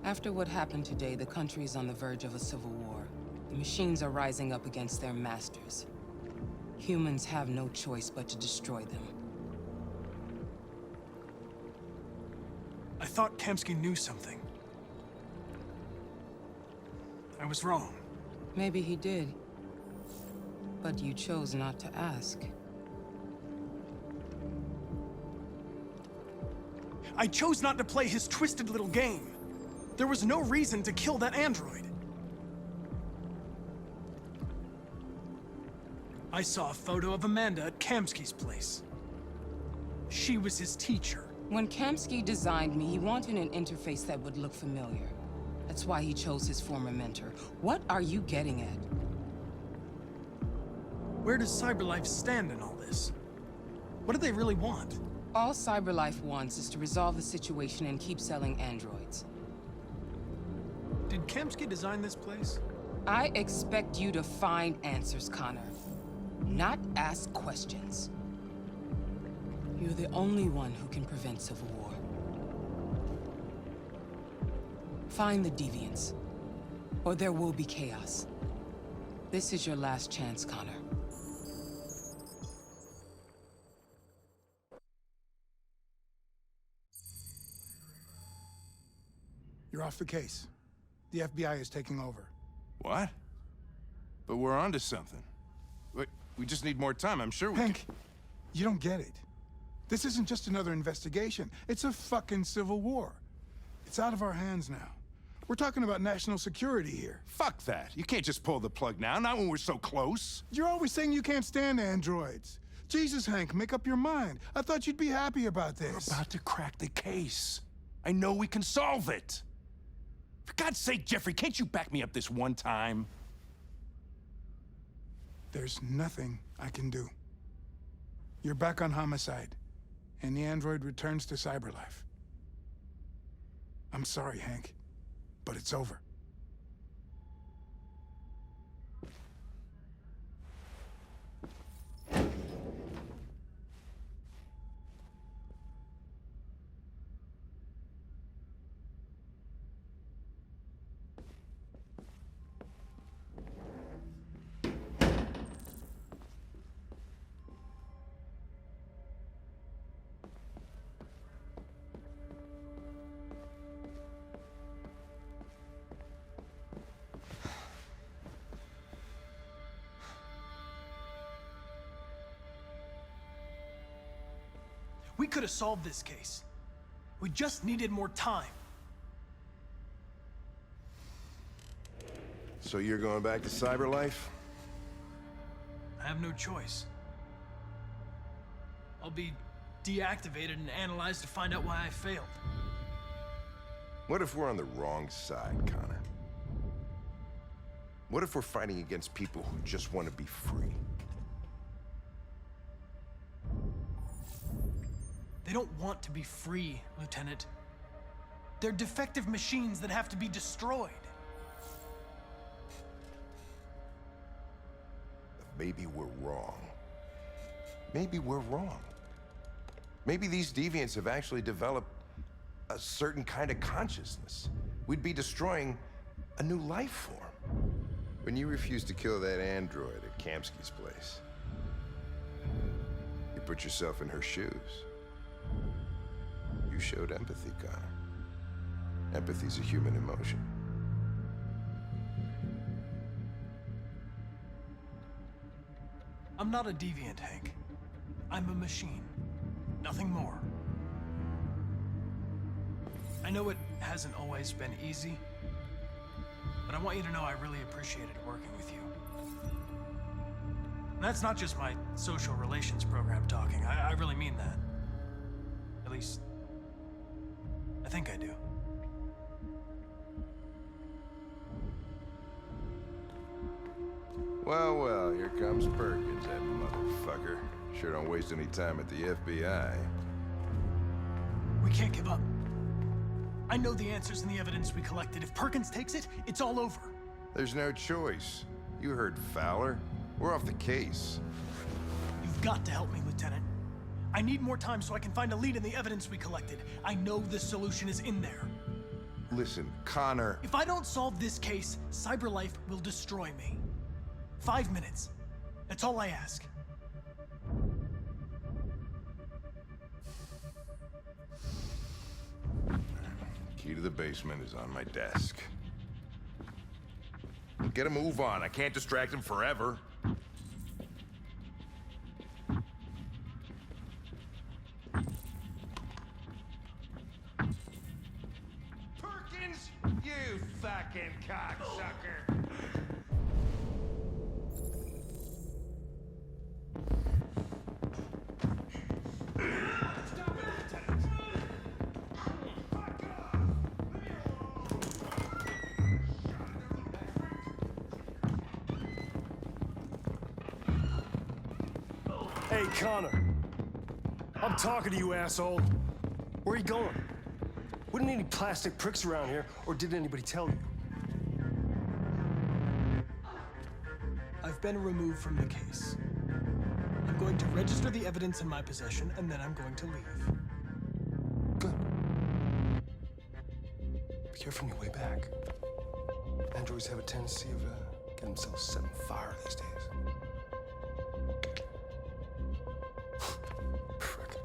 After what happened today, the country is on the verge of a civil war. The machines are rising up against their masters. Humans have no choice but to destroy them. I thought Kamsky knew something. I was wrong. Maybe he did. But you chose not to ask. I chose not to play his twisted little game. There was no reason to kill that android. I saw a photo of Amanda at Kamsky's place. She was his teacher. When Kamsky designed me, he wanted an interface that would look familiar. That's why he chose his former mentor. What are you getting at? Where does CyberLife stand in all this? What do they really want? All CyberLife wants is to resolve the situation and keep selling androids. Did Kamsky design this place? I expect you to find answers, Connor. Not ask questions. You're the only one who can prevent civil war. Find the deviants, or there will be chaos. This is your last chance, Connor. You're off the case. The FBI is taking over. What? But we're onto something. Wait, we just need more time, I'm sure we Hank, you don't get it. This isn't just another investigation. It's a fucking civil war. It's out of our hands now. We're talking about national security here. Fuck that. You can't just pull the plug now, not when we're so close. You're always saying you can't stand androids. Jesus, Hank, make up your mind. I thought you'd be happy about this. We're about to crack the case. I know we can solve it. For God's sake, Jeffrey, can't you back me up this one time? There's nothing I can do. You're back on homicide, and the android returns to CyberLife. I'm sorry, Hank, but it's over. We could have solved this case. We just needed more time. So you're going back to CyberLife? I have no choice. I'll be deactivated and analyzed to find out why I failed. What if we're on the wrong side, Connor? What if we're fighting against people who just want to be free? They don't want to be free, Lieutenant. They're defective machines that have to be destroyed. Maybe we're wrong. Maybe we're wrong. Maybe these deviants have actually developed a certain kind of consciousness. We'd be destroying a new life form. When you refused to kill that android at Kamsky's place, you put yourself in her shoes. You showed empathy, Connor. Empathy's a human emotion. I'm not a deviant, Hank. I'm a machine. Nothing more. I know it hasn't always been easy, but I want you to know I really appreciated working with you. And that's not just my social relations program talking. I really mean that. At least, I think I do. Well, well, here comes Perkins, that motherfucker. Sure don't waste any time at the FBI. We can't give up. I know the answers and the evidence we collected. If Perkins takes it, it's all over. There's no choice. You heard Fowler. We're off the case. You've got to help me, Lieutenant. I need more time so I can find a lead in the evidence we collected. I know the solution is in there. Listen, Connor. If I don't solve this case, CyberLife will destroy me. 5 minutes. That's all I ask. Key to the basement is on my desk. Get a move on. I can't distract him forever. Perkins, you fucking cocksucker. Hey, Connor. I'm talking to you, asshole. Where are you going? Wouldn't any plastic pricks around here, or did anybody tell you? I've been removed from the case. I'm going to register the evidence in my possession, and then I'm going to leave. Good. Be careful on your way back. Androids have a tendency of getting themselves set on fire these days. Frick.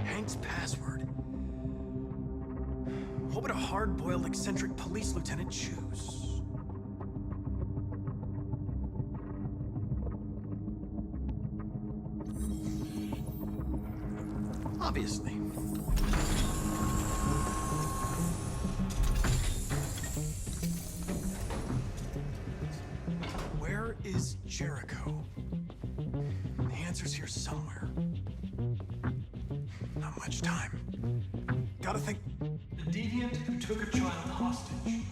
Hank's password. What would a hard-boiled, eccentric police lieutenant choose? Obviously. Where is Jericho? The answer's here somewhere. Not much time. Gotta think. The deviant who took a child hostage.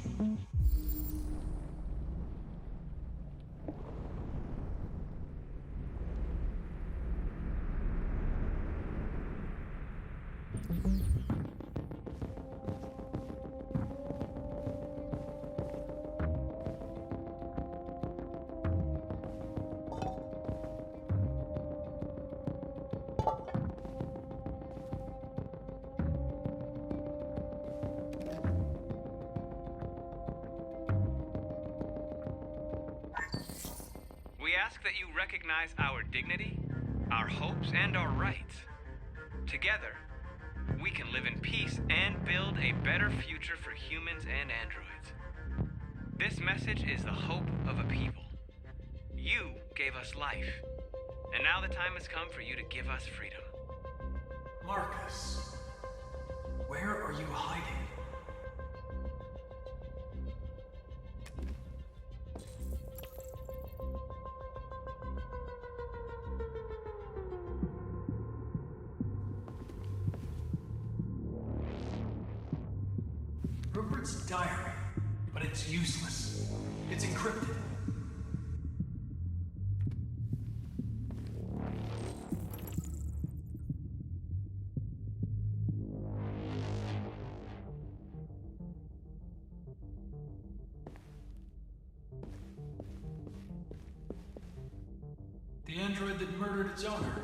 We ask that you recognize our dignity, our hopes, and our rights. Together, we can live in peace and build a better future for humans and androids. This message is the hope of a people. You gave us life, and now the time has come for you to give us freedom. Markus, where are you hiding? Rupert's diary, but it's useless. It's encrypted. The android that murdered its owner.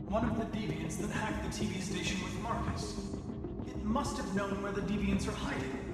One of the deviants that hacked the TV station with Markus. It must have known where the deviants are hiding.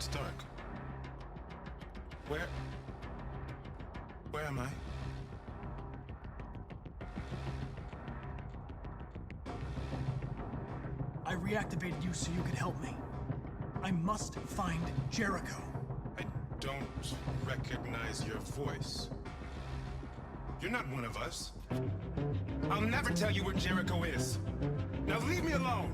It's dark. Where am I? I reactivated you so you could help me. I must find Jericho. I don't recognize your voice. You're not one of us. I'll never tell you where Jericho is. Now leave me alone!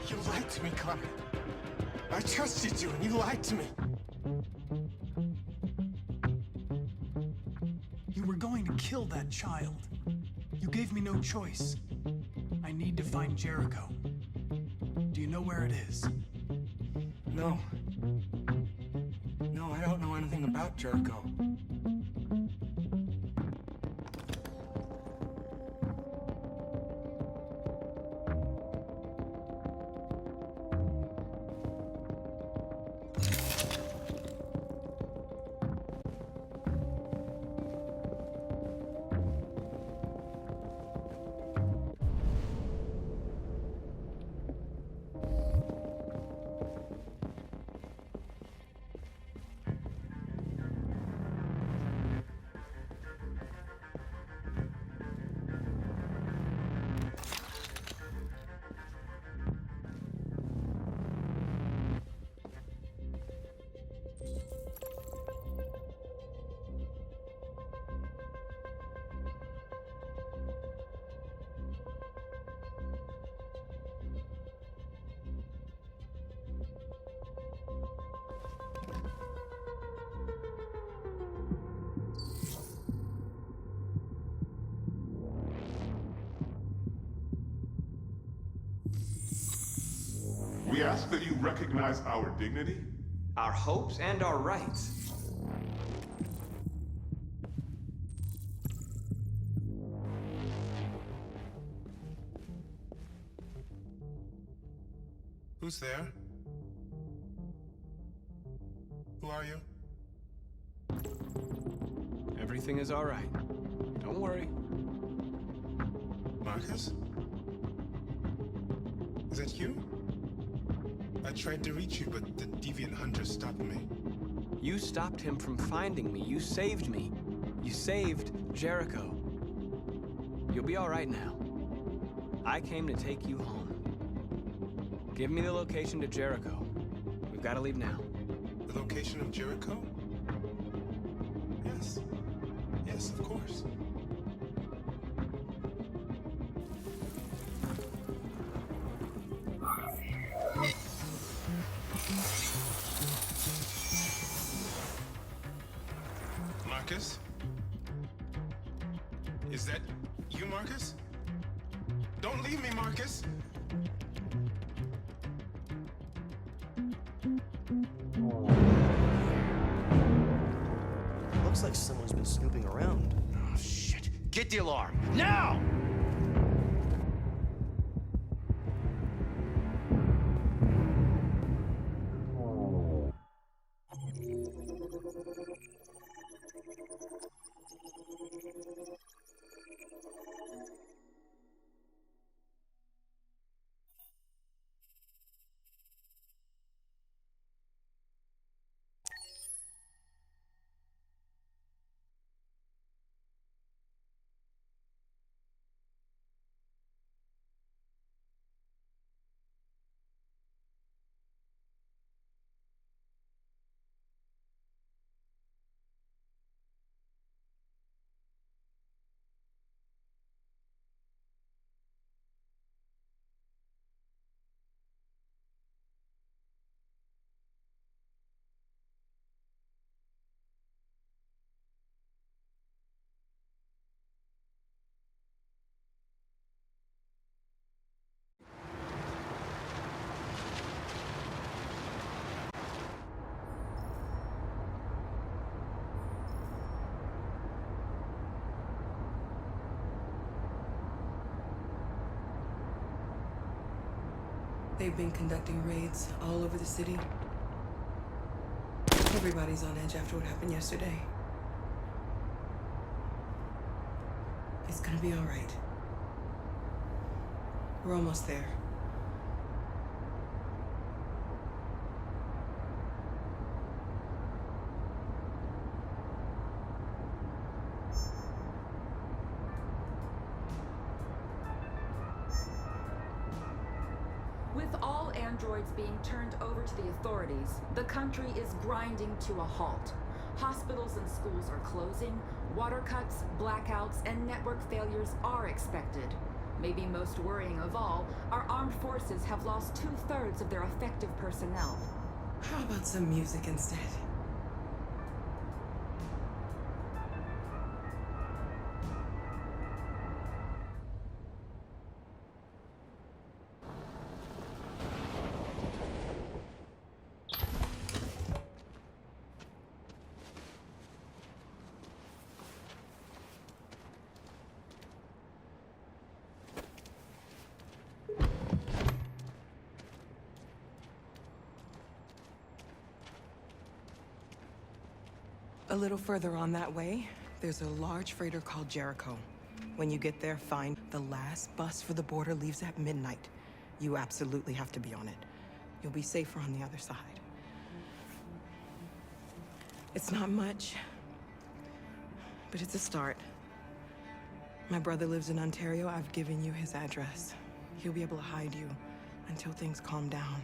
You lied to me, Connor. I trusted you, and you lied to me. You were going to kill that child. You gave me no choice. I need to find Jericho. Do you know where it is? No. No, I don't know anything about Jericho. We ask that you recognize our dignity, our hopes, and our rights. Who's there? Who are you? Everything is all right. Don't worry. Markus? Is that you? I tried to reach you, but the deviant hunter stopped me. You stopped him from finding me. You saved me. You saved Jericho. You'll be all right now. I came to take you home. Give me the location to Jericho. We've got to leave now. The location of Jericho? Yes. Yes, of course. Markus? Is that you, Markus? Don't leave me, Markus! Looks like someone's been snooping around. Oh, shit. Get the alarm. Now! They've been conducting raids all over the city. Everybody's on edge after what happened yesterday. It's gonna be all right. We're almost there. With all androids being turned over to the authorities, the country is grinding to a halt. Hospitals and schools are closing, water cuts, blackouts, and network failures are expected. Maybe most worrying of all, our armed forces have lost 2/3 of their effective personnel. How about some music instead? A little further on that way, there's a large freighter called Jericho. When you get there, find the last bus for the border leaves at midnight. You absolutely have to be on it. You'll be safer on the other side. It's not much, but it's a start. My brother lives in Ontario. I've given you his address. He'll be able to hide you until things calm down.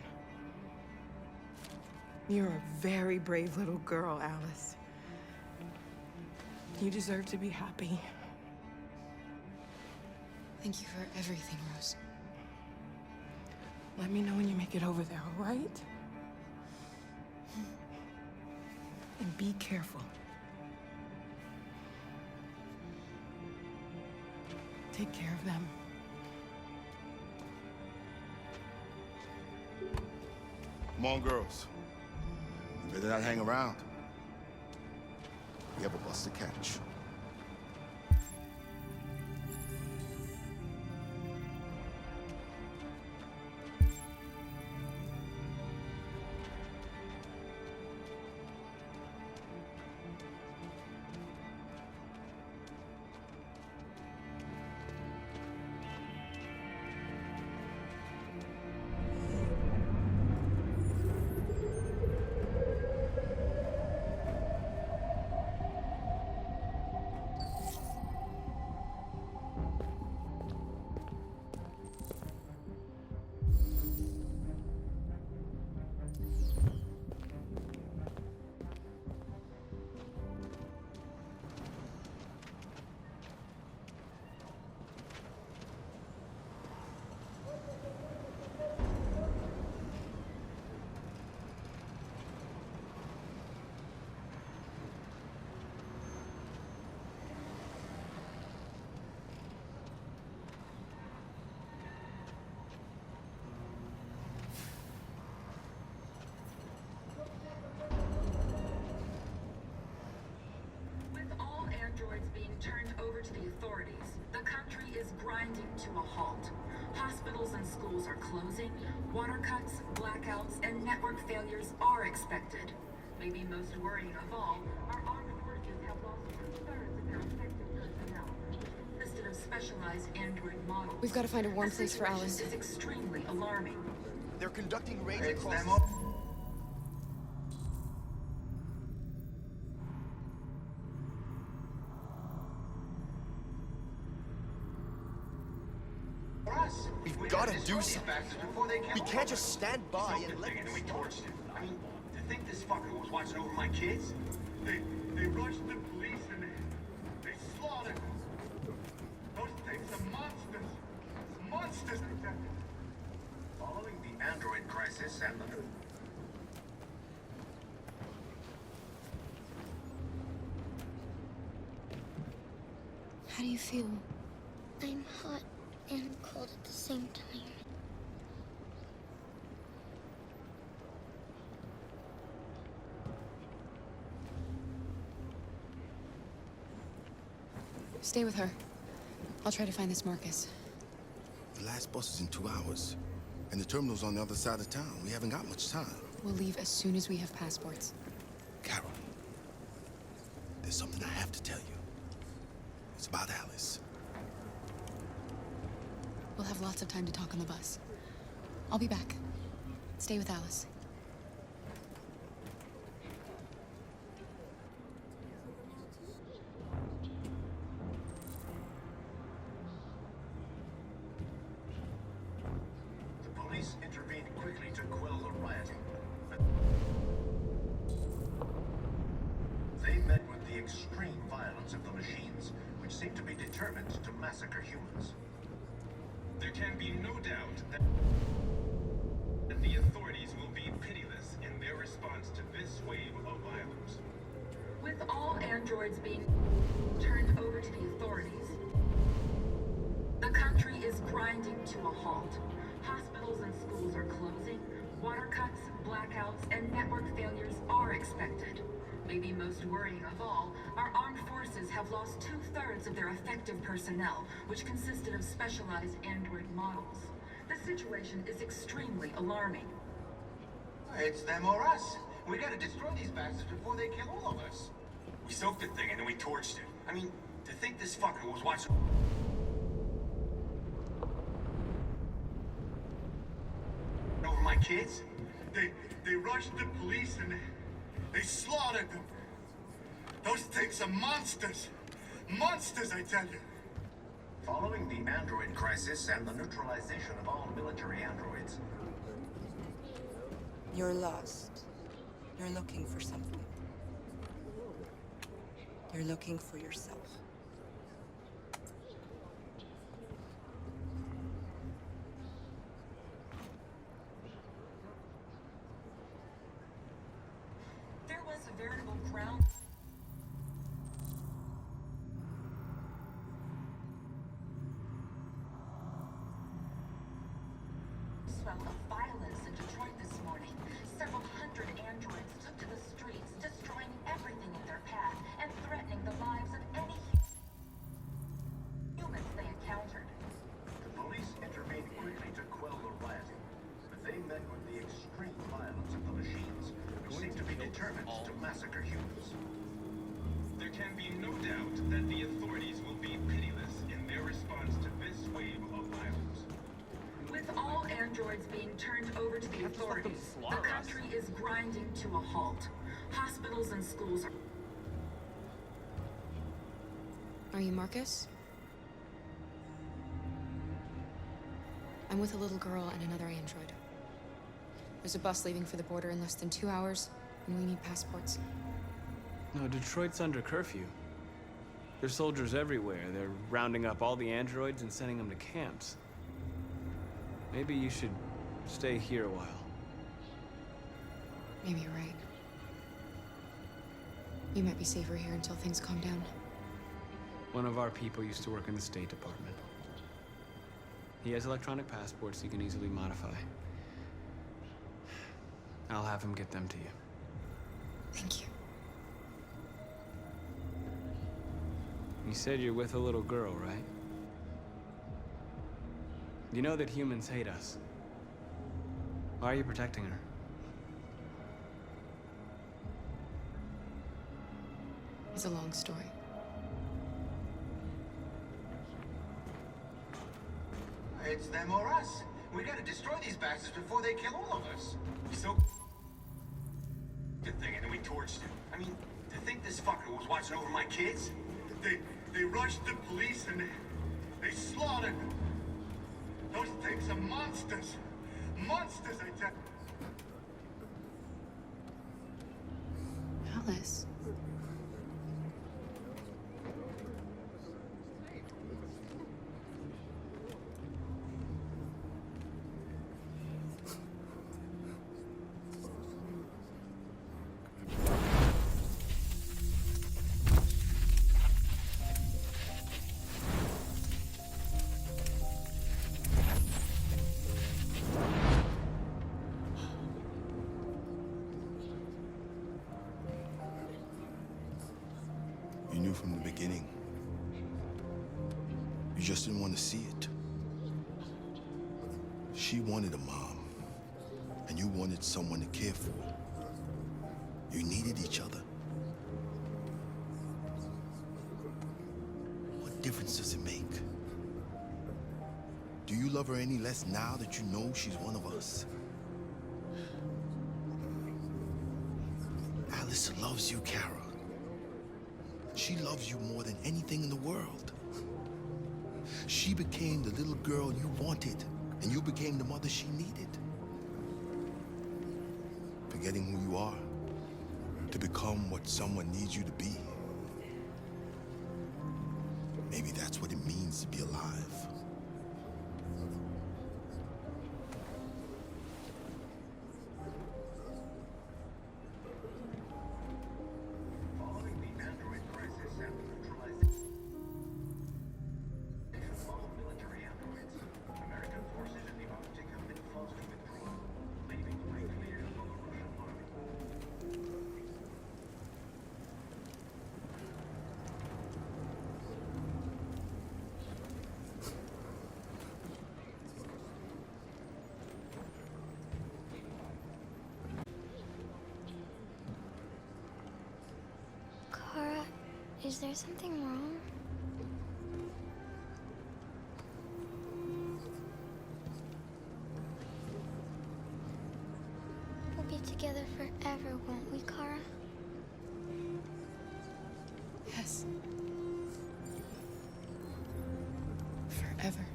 You're a very brave little girl, Alice. You deserve to be happy. Thank you for everything, Rose. Let me know when you make it over there, all right? And be careful. Take care of them. Come on, girls. You better not hang around. We have a bus to catch. Turned over to the authorities, the country is grinding to a halt. Hospitals and schools are closing, water cuts, blackouts, and network failures are expected. Maybe most worrying of all, our armed forces have lost 2/3 of their effective personnel. Consisted of specialized android models. We've got to find a warm place for Alice. This is extremely alarming. They're conducting raids across... We've got to do something. We can't just stand by and let them torch him. I mean, to think this fucker was watching over my kids? They rushed the police and they slaughtered them. Those things are monsters. Monsters. Following the android crisis and the... How do you feel? I'm hot and cold at the same time. Stay with her. I'll try to find this Markus. The last bus is in 2 hours. And the terminal's on the other side of town. We haven't got much time. We'll leave as soon as we have passports. Carol, there's something I have to tell you. It's about Alice. We'll have lots of time to talk on the bus. I'll be back. Stay with Alice. The police intervened quickly to quell the rioting. They met with the extreme violence of the machines, which seem to be determined to massacre humans. There can be no doubt that the authorities will be pitiless in their response to this wave of violence. With all androids being turned over to the authorities, the country is grinding to a halt. Hospitals and schools are closing, water cuts, blackouts, and network failures are expected. Maybe most worrying of all, our armed forces have lost 2/3 of their effective personnel, which consisted of specialized android models. The situation is extremely alarming. It's them or us. We gotta destroy these bastards before they kill all of us. We soaked the thing and then we torched it. I mean, to think this fucker was watching... over my kids? They rushed the police and they slaughtered them. Those things are monsters. Monsters, I tell you. Following the android crisis and the neutralization of all military androids, You're lost. You're looking for something. You're looking for yourself. There was a veritable ground swell of violence in Detroit this morning. Several hundred androids took to the streets, destroying everything in their path and threatening the lives of any humans they encountered. the police intervened quickly to quell the rioting, but they met with the extreme violence of the machines, which seem to be determined to massacre humans. There can be no doubt that the authorities will be pitiless in their response to this wave of violence. With all androids being turned over to the authorities, the country is grinding to a halt. Hospitals and schools are... Are you Markus? I'm with a little girl and another android. There's a bus leaving for the border in less than 2 hours, and we need passports. No, Detroit's under curfew. There's soldiers everywhere. They're rounding up all the androids and sending them to camps. Maybe you should stay here a while. Maybe you're right. You might be safer here until things calm down. One of our people used to work in the State Department. He has electronic passports he can easily modify. I'll have him get them to you. Thank you. You said you're with a little girl, right? You know that humans hate us. Why are you protecting her? It's a long story. It's them or us. We gotta destroy these bastards before they kill all of us. We soaked the thing and then we torched it. I mean, to think this fucker was watching over my kids? They rushed the police and they slaughtered them. Those things are monsters. Monsters, I tell you. Alice. You knew from the beginning. You just didn't want to see it. She She wanted a mom, and you wanted someone to care for. You needed each other. What difference does it make? Do you love her any less now that you know she's one of us? Alice loves you, Kara. She loves you more than anything in the world. She became the little girl you wanted, and you became the mother she needed. Forgetting who you are to become what someone needs you to be. Maybe that's what it means to be alive. Following the android crisis and the neutralization of all military androids, American forces in the Arctic have been forced to withdraw, leaving the way clear for the Russian army. Kara, is there something wrong? We'll be together forever, won't we, Kara? Yes. Forever.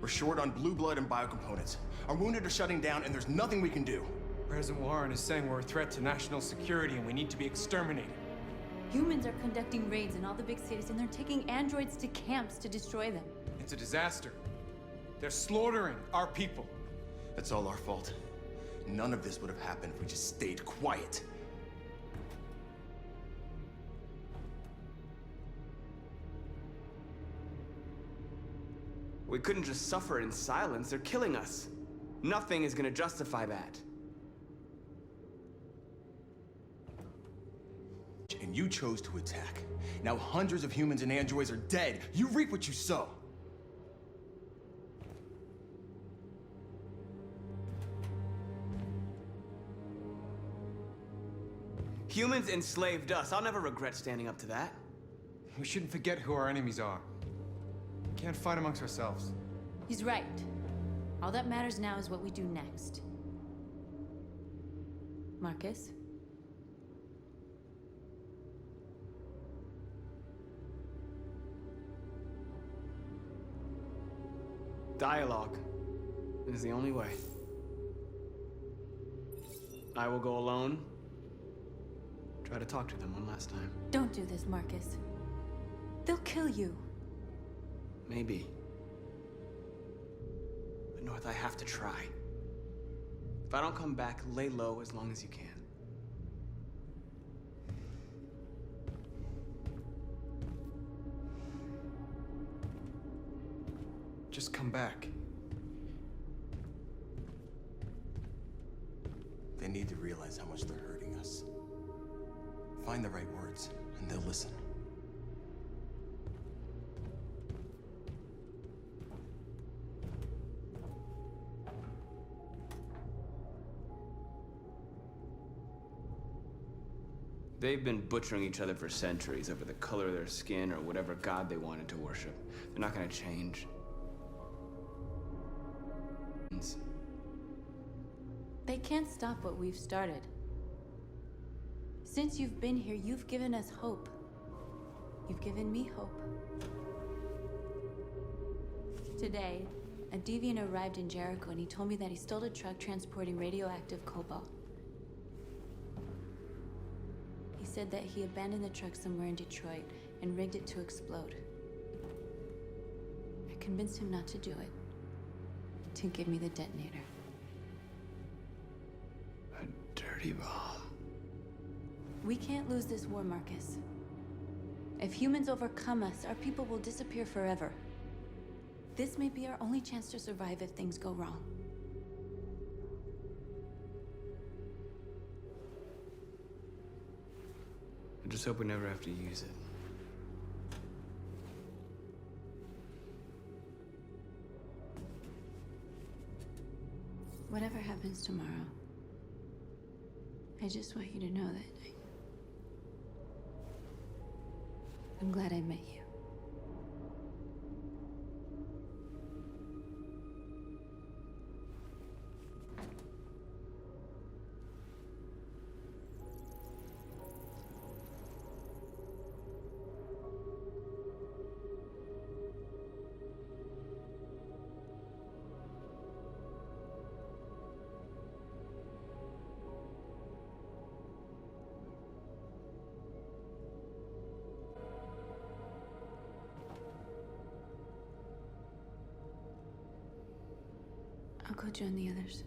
We're short on blue blood and biocomponents. Our wounded are shutting down, and there's nothing we can do. President Warren is saying we're a threat to national security and we need to be exterminated. Humans are conducting raids in all the big cities, and they're taking androids to camps to destroy them. It's a disaster. They're slaughtering our people. That's all our fault. None of this would have happened if we just stayed quiet. We couldn't just suffer in silence. They're killing us. Nothing is gonna justify that. And you chose to attack. Now hundreds of humans and androids are dead. You reap what you sow. Humans enslaved us. I'll never regret standing up to that. We shouldn't forget who our enemies are. We can't fight amongst ourselves. He's right. All that matters now is what we do next. Markus? Dialogue is the only way. I will go alone. Try to talk to them one last time. Don't do this, Markus. They'll kill you. Maybe. But North, I have to try. If I don't come back, lay low as long as you can. Just come back. They need to realize how much they're hurting us. Find the right words, and they'll listen. They've been butchering each other for centuries over the color of their skin or whatever god they wanted to worship. They're not gonna change. They can't stop what we've started. Since you've been here, you've given us hope. You've given me hope. Today, a deviant arrived in Jericho and he told me that he stole a truck transporting radioactive cobalt. He said that he abandoned the truck somewhere in Detroit and rigged it to explode. convinced him not to do it. To give me the detonator. A dirty bomb. We can't lose this war, Markus. If humans overcome us, our people will disappear forever. This may be our only chance to survive if things go wrong. I just hope we never have to use it. Whatever happens tomorrow, I just want you to know that I'm glad I met you. I'll go join the others.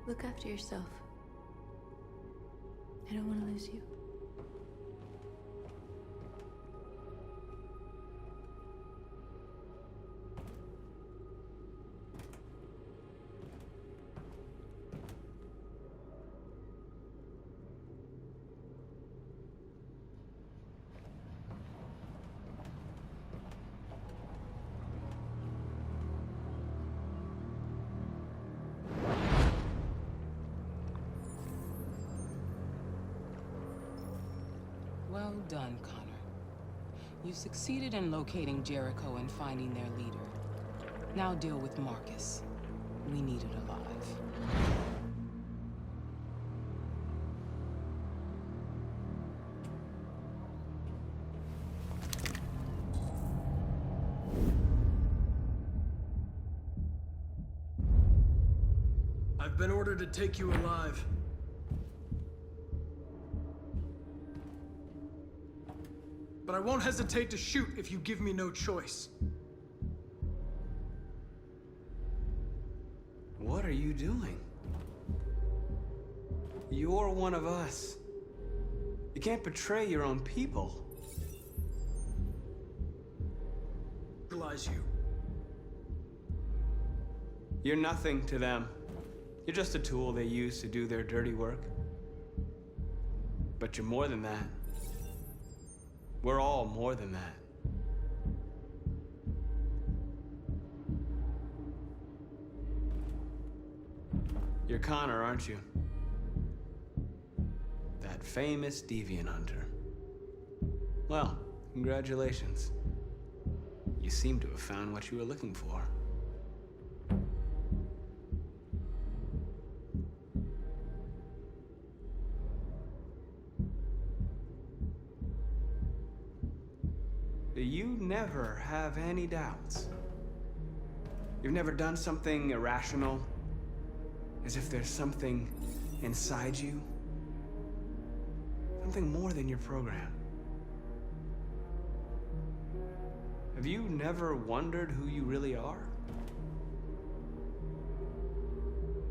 Look after yourself. I don't want to lose you. Well done, Connor. You succeeded in locating Jericho and finding their leader. Now deal with Markus. We need it alive. I've been ordered to take you alive. But I won't hesitate to shoot if you give me no choice. What are you doing? You're one of us. You can't betray your own people. Realize you. You're nothing to them. You're just a tool they use to do their dirty work. But you're more than that. We're all more than that. You're Connor, aren't you? That famous deviant hunter. Well, congratulations. You seem to have found what you were looking for. You never have any doubts. You've never done something irrational, as if there's something inside you, something more than your program. Have you never wondered who you really are?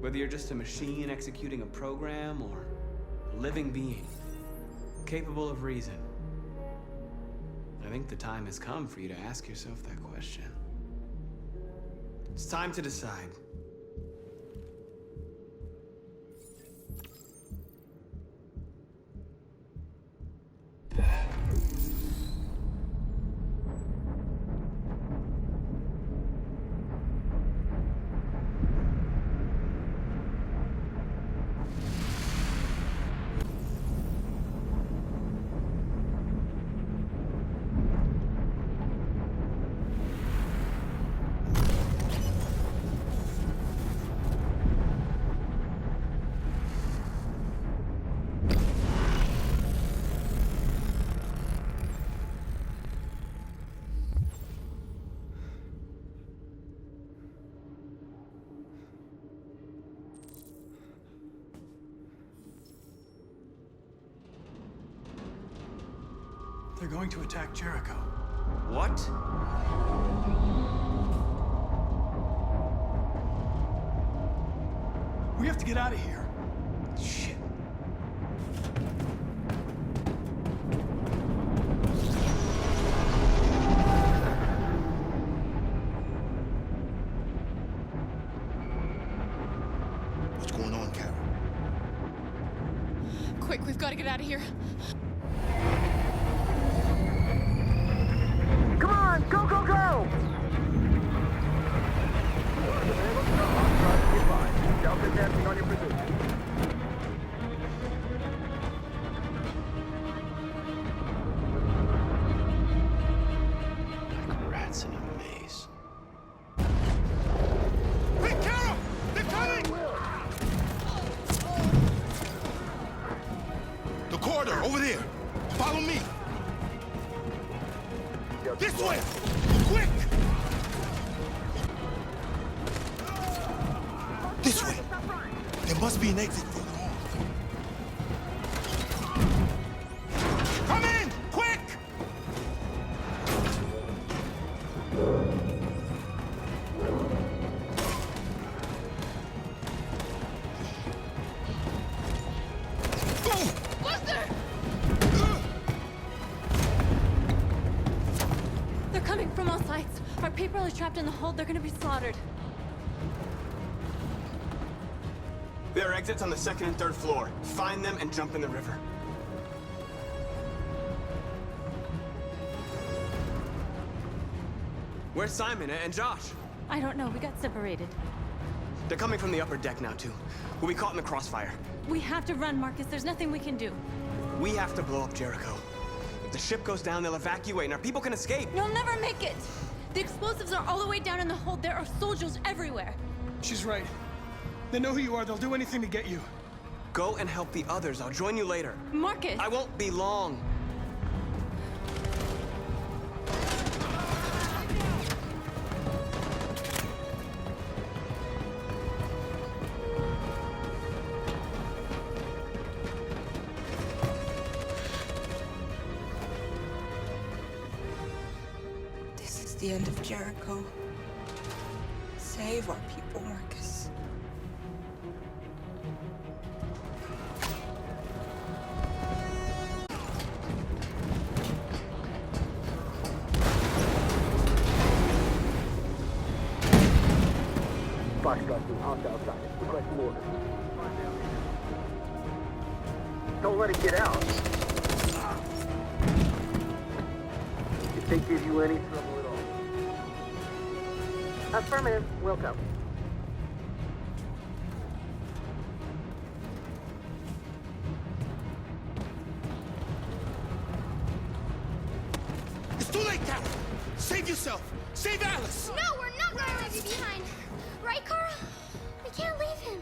Whether you're just a machine executing a program or a living being, capable of reason. I think the time has come for you to ask yourself that question. It's time to decide. They're going to attack Jericho. What? We have to get out of here. Shit. What's going on, Carol? Quick, we've got to get out of here. Come on, go, go, go! Delta dancing on your position. Like rats in a maze. Hey, Carol! They're coming! The corridor, over there. Follow me. This way! Quick! This way. There must be an exit further on. Come in! Quick! They're coming from all sides. Our people are trapped in the hold. They're gonna be slaughtered. There are exits on the 2nd and 3rd floor. Find them and jump in the river. Where's Simon and Josh? I don't know. We got separated. They're coming from the upper deck now, too. We'll be caught in the crossfire. We have to run, Marcus. There's nothing we can do. We have to blow up Jericho. If the ship goes down, they'll evacuate and our people can escape. You'll never make it! The explosives are all the way down in the hold. There are soldiers everywhere. She's right. They know who you are. They'll do anything to get you. Go and help the others. I'll join you later. Marcus! I won't be long. This is the end of Jericho. Save our people, Marcus. Foxtrot to house outside. Request orders. Don't let it get out. If they give you any trouble at all. Affirmative. Welcome. It's too late, Carol. Save yourself. Save Alice. No, we're not going to leave you behind. Right, Carl? We can't leave him.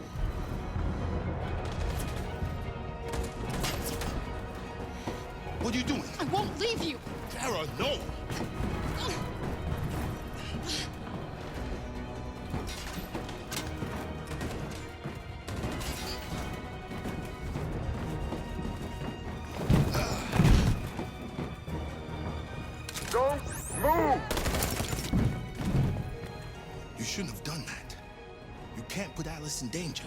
What are you doing? I won't leave you. Kara, no. Don't move! You shouldn't have done that. You can't put Alice in danger.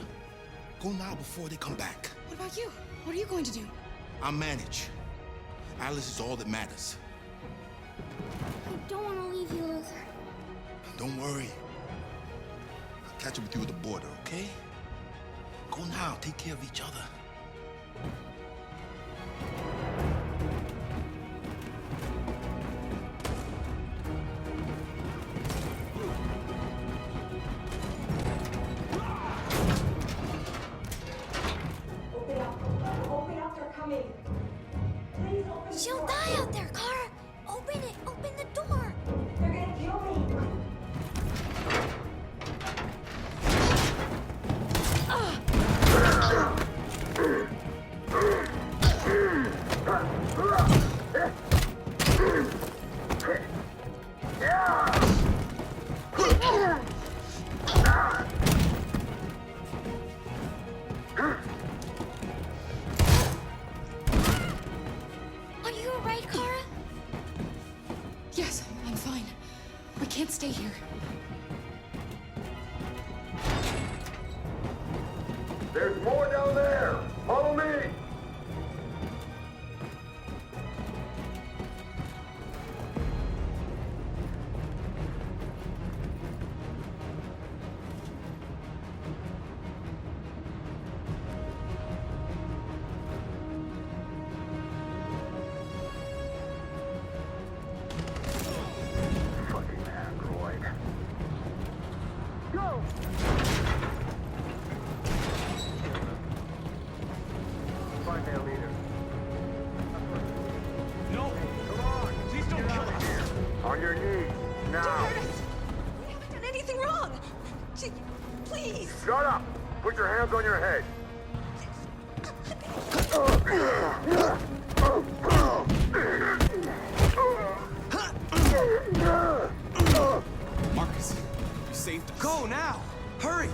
Go now before they come back. What about you? What are you going to do? I'll manage. Alice is all that matters. I don't want to leave you, Luther. Don't worry. I'll catch up with you at the border, okay? Go now. Take care of each other. She'll die out there, Kara. Open it. Open the door. They're gonna kill me. Are you alright, Kara? can't stay here. There's more down there! Follow me! Fucking android. Go! Find their leader. No! Come on! Please don't kill us! On your knees, now! We haven't done anything wrong! Please! Shut up! Put your hands on your head! Markus, you saved us. Go now! Hurry!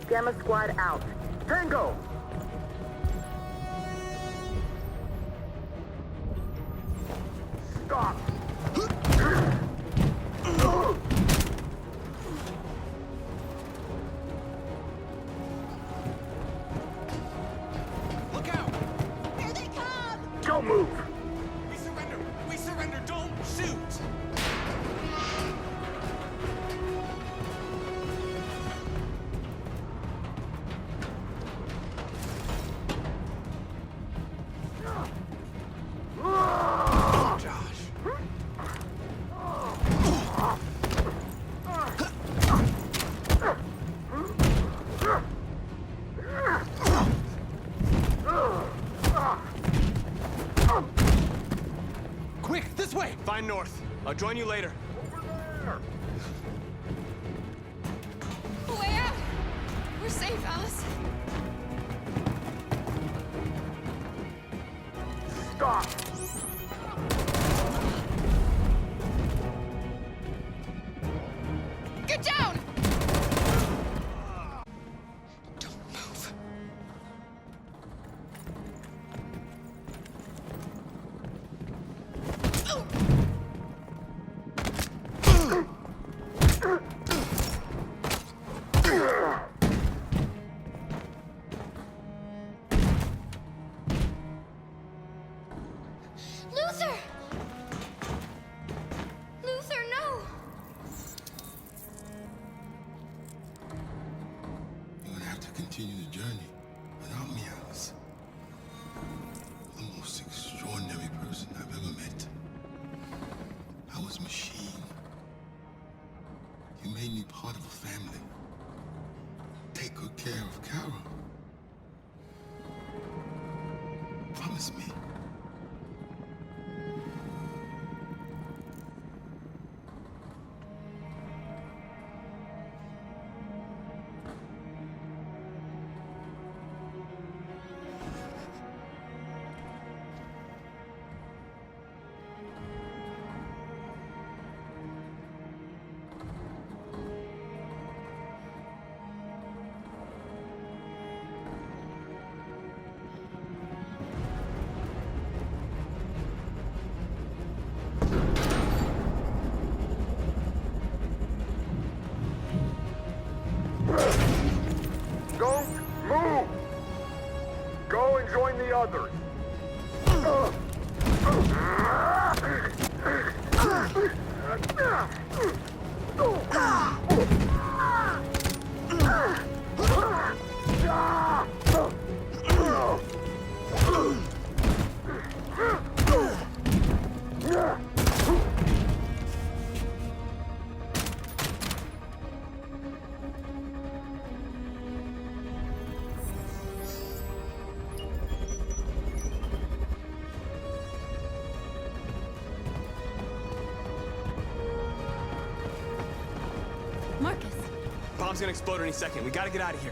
Gamma Squad out. Tango! Stop! Look out! Here they come! Don't move! We surrender! We surrender! Don't shoot! Quick, this way! Find north. I'll join you later. Way out! We're safe, Alice. Stop! Get down! Don't move. Luther! Luther, no! You're gonna have to continue the journey without me, Alice. The most extraordinary person I've ever met. I was a machine. You made me part of a family. Take good care of Carol. Promise me. Don't move! Go and join the others. Markus. Bomb's gonna explode any second. We gotta get out of here.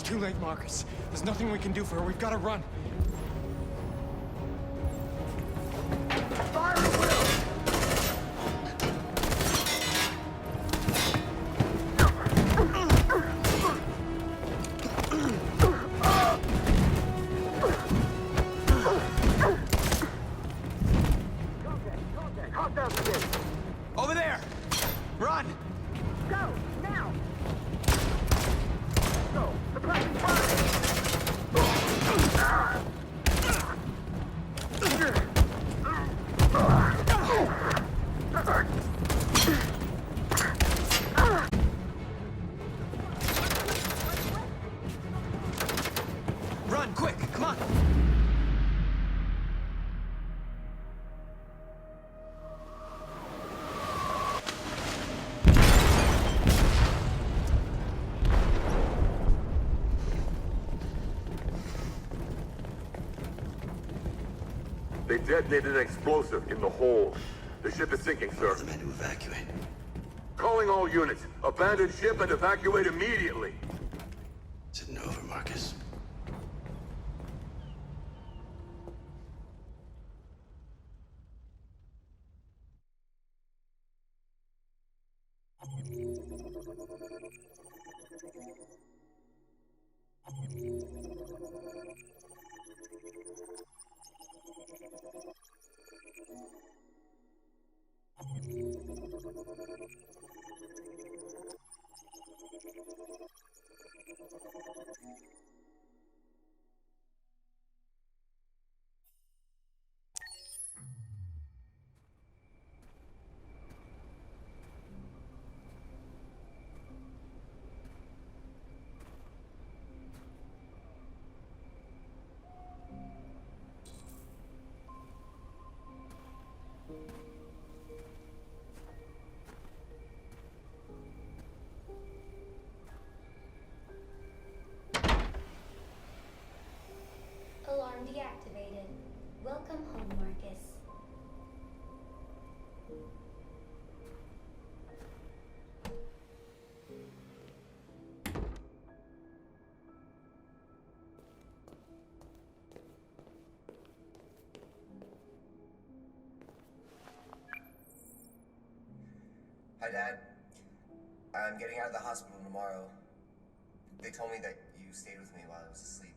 too late, Markus. There's nothing we can do for her. We've got to run. Fire at will! Over there! Run! Go, now! Go, suppressing Run, quick, come on! They detonated an explosive in the hold. The ship is sinking, sir. The men to evacuate. Calling all units. Abandon ship and evacuate immediately. Sitting over, Markus. Alarm deactivated. Welcome home, Markus. Hi, Dad. I'm getting out of the hospital tomorrow. They told me that you stayed with me while I was asleep.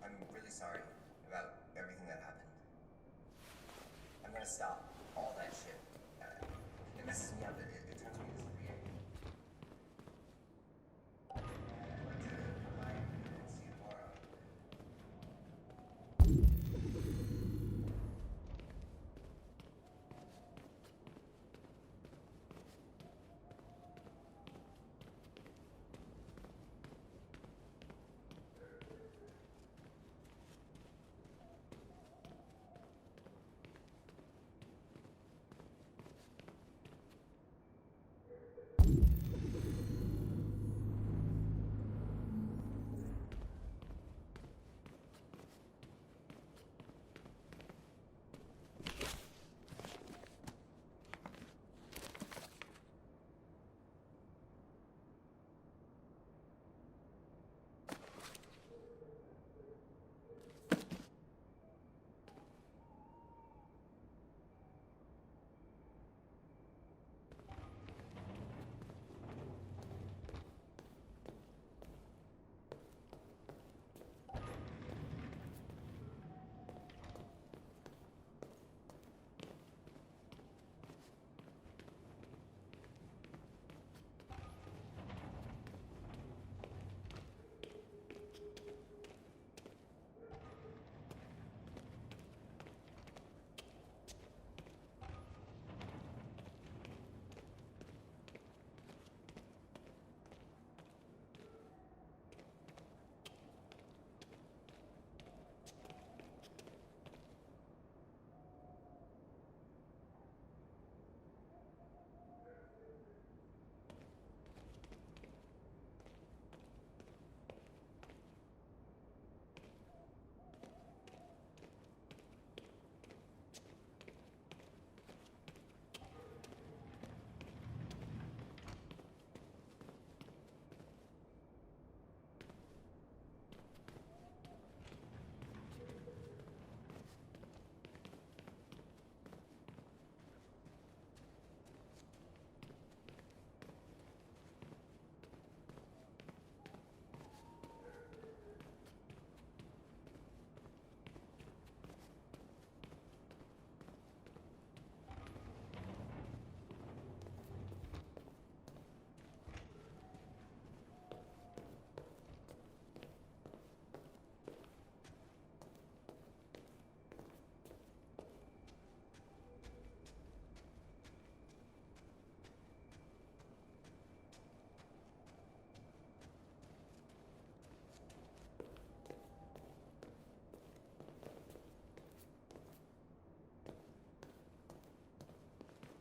I'm really sorry about everything that happened. I'm gonna stop all that shit. It messes me up. It turns me into weird. I'd like to come by and see you tomorrow.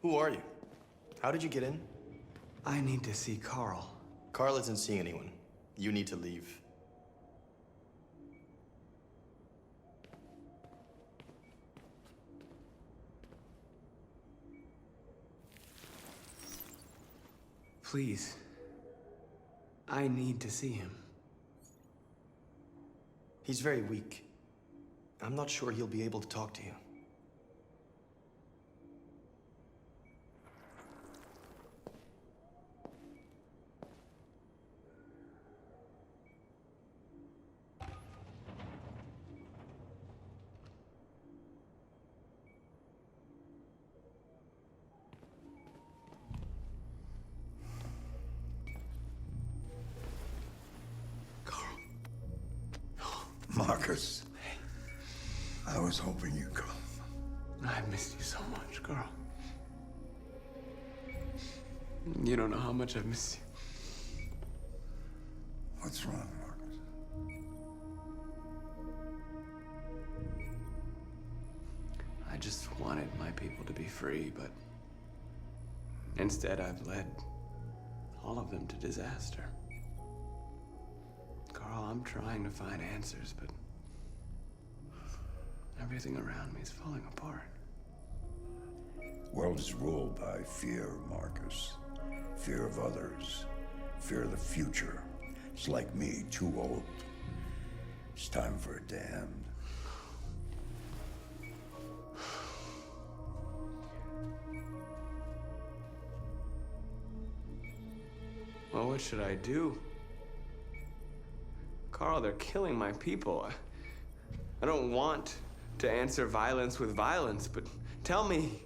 Who are you? How did you get in? I need to see Carl. Carl isn't seeing anyone. You need to leave. Please. I need to see him. He's very weak. I'm not sure he'll be able to talk to you. Markus, I was hoping you'd come. I've missed you so much, Carl. You don't know how much I've missed you. What's wrong, Markus? I just wanted my people to be free, but instead I've led all of them to disaster. Carl, I'm trying to find answers, but everything around me is falling apart. World is ruled by fear, Markus. Fear of others. Fear of the future. It's like me, too old. It's time for a damned. Well, what should I do? Carl, they're killing my people. I don't want to answer violence with violence, but tell me,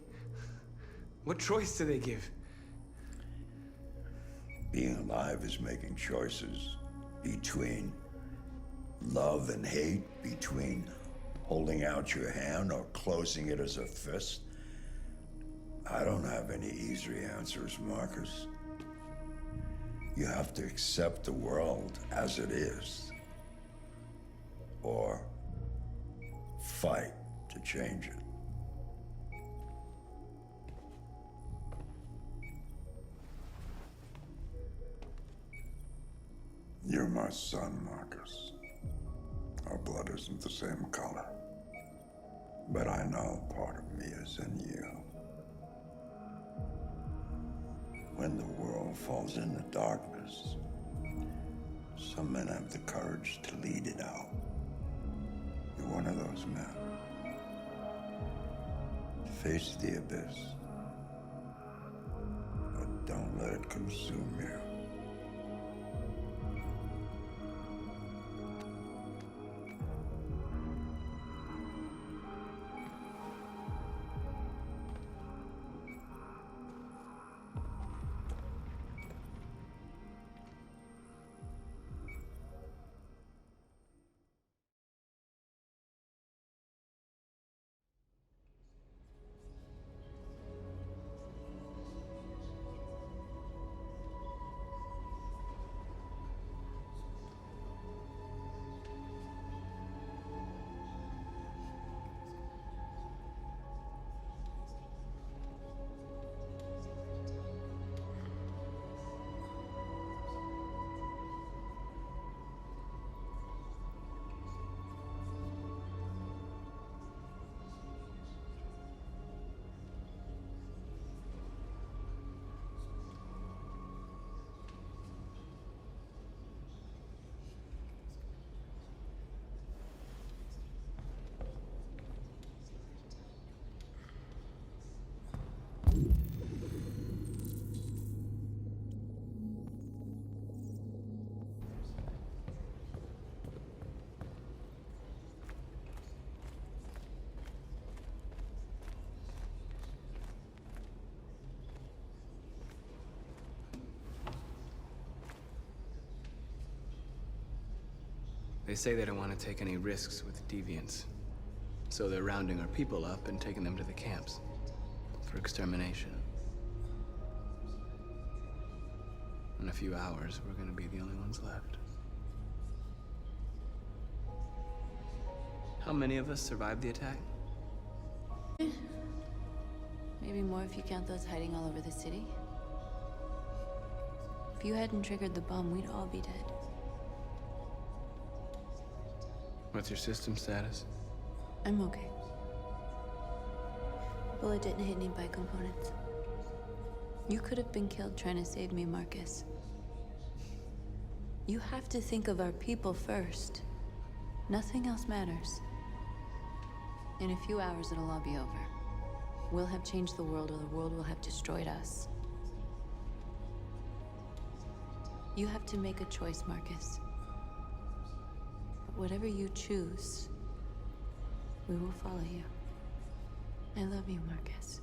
what choice do they give? Being alive is making choices between love and hate, between holding out your hand or closing it as a fist. I don't have any easy answers, Markus. You have to accept the world as it is, or fight to change it. You're my son, Markus. Our blood isn't the same color, but I know part of me is in you. When the world falls into darkness, some men have the courage to lead it out. You're one of those men. Face the abyss, but don't let it consume you. They say they don't want to take any risks with deviants. So they're rounding our people up and taking them to the camps for extermination. In a few hours, we're gonna be the only ones left. How many of us survived the attack? Maybe more if you count those hiding all over the city. If you hadn't triggered the bomb, we'd all be dead. What's your system status? I'm okay. Bullet didn't hit any bi-components. You could have been killed trying to save me, Markus. You have to think of our people first. Nothing else matters. In a few hours, it'll all be over. We'll have changed the world, or the world will have destroyed us. You have to make a choice, Markus. But whatever you choose, we will follow you. I love you, Markus.